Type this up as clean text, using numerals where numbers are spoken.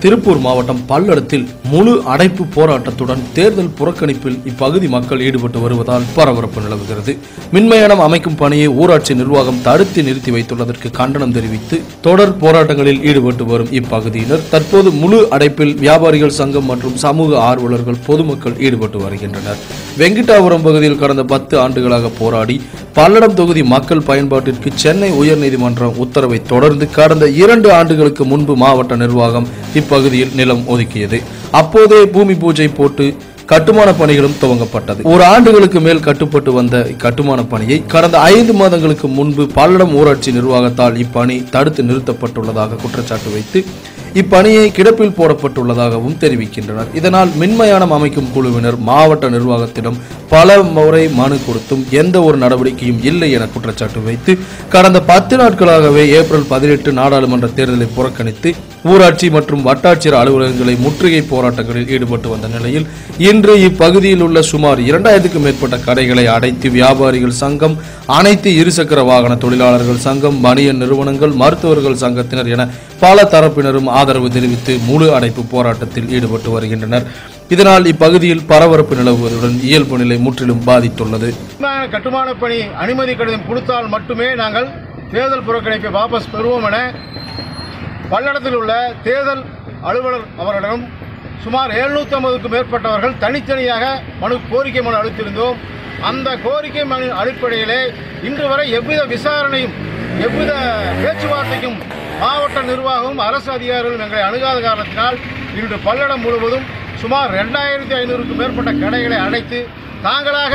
திருப்பூர் மாவட்டம் பல்லடத்தில் முழு அடைப்பு போராட்டத்துடன் தேர்தல் புறக்கணிப்பில் இப்பகுதி மக்கள் ஈடுபட்டு வருவதால் பரபரப்பு நிலவுகிறது. மின்மயானம் அமைக்கும் பணியை ஊராட்சி நிர்வாகம் தடுத்து நிறுத்தி வைத்துள்ளதற்கு கண்டனம் தெரிவித்து தொடர் போராட்டங்களில் ஈடுபட்டு வரும் இப்பகுதியினர் தற்போது முழு அடைப்பில் வியாபாரிகள் சங்கம் மற்றும் சமூக ஆர்வலர்கள் பொதுமக்கள் ஈடுபட்டு வருகின்றனர். வெங்கிட்டாபுரம் பகுதியில் கடந்த 10 ஆண்டுகளாக போராடி பல்லடம் தொகுதி மக்கள் பயன்பாட்டிற்கு சென்னை உயர்நீதிமன்றம் உத்தரவை தொடர்ந்து கடந்த 2 ஆண்டுகளுக்கு முன்பு மாவட்ட நிர்வாகம் இப்பகுதியில் நிலம் ஒதுக்கியது. அப்போதே பூமி பூஜை போட்டு கட்டுமான பணிகளும் துவங்கப்பட்டது. 1 ஆண்டுகளுக்கு மேல் கட்டுப்பட்டு வந்த இக்கட்டுமான பணியை கடந்த 5 மாதங்களுக்கு முன்பு பல்லடம் ஊராட்சி நிர்வாகத்தால் இப்பணி தடுத்து நிறுத்தப்பட்டுள்ளதாக குற்றச்சாட்டு வைத்து இப்பணியை கிடப்பில் போடப்பட்டுள்ளதாகவும் தெரிவிக்கின்றனர். இதனால் மின்மயானம் அமைக்கும் குழுவினர் மாவட்ட நிர்வாகத்திடம் பல முறை மனு கொடுத்தும் எந்த ஒரு நடவடிக்கையும் இல்லை என குற்றச்சாட்டு வைத்து கடந்த 10 நாட்களாகவே ஏப்ரல் 18 நாடாளுமன்ற தேர்தலை புறக்கணித்து ஊராட்சி மற்றும் வட்டாட்சியர் அலுவலகங்களை முற்றுகை போராட்டங்களில் ஈடுபட்டு வந்த நிலையில் இன்று இப்பகுதியில் உள்ள சுமார் 2000க்கும் மேற்பட்ட கடைகளை அடைத்து வியாபாரிகள் சங்கம், அனைத்து இருசக்கர வாகன தொழிலாளர்கள் சங்கம், பனியன் நிறுவனங்கள், மருத்துவர்கள் சங்கத்தினர் என பல தரப்பினரும் ஆதரவு தெரிவித்து முழு அடைப்பு போராட்டத்தில் ஈடுபட்டு வருகின்றனர். இதனால் இப்பகுதியில் பரபரப்பு நிலவுவதுடன் இயல்பு நிலை முற்றிலும் பாதித்துள்ளது. கட்டுமான பணி அனுமதி கடிதம் கொடுத்தால் மட்டுமே நாங்கள் தேர்தல் புறக்கணிப்பை வாபஸ் பெறுவோம் என பல்லடத்தில் உள்ள தேர்தல் அலுவலர் அவரிடம் சுமார் 750க்கும் மேற்பட்டவர்கள் தனித்தனியாக கோரிக்கை மனு அளித்திருந்தோம். அந்த கோரிக்கை மனு அடிப்படையிலே இன்று வரை எவ்வித விசாரணையும் எவ்வித பேச்சுவார்த்தைக்கும் மாவட்ட நிர்வாகமும் அரசு அதிகாரிகளும் எங்களை அணுகாத காரணத்தினால் இன்று பல்லடம் முழுவதும் சுமார் 2500க்கும் மேற்பட்ட கடைகளை அடைத்து தாங்களாக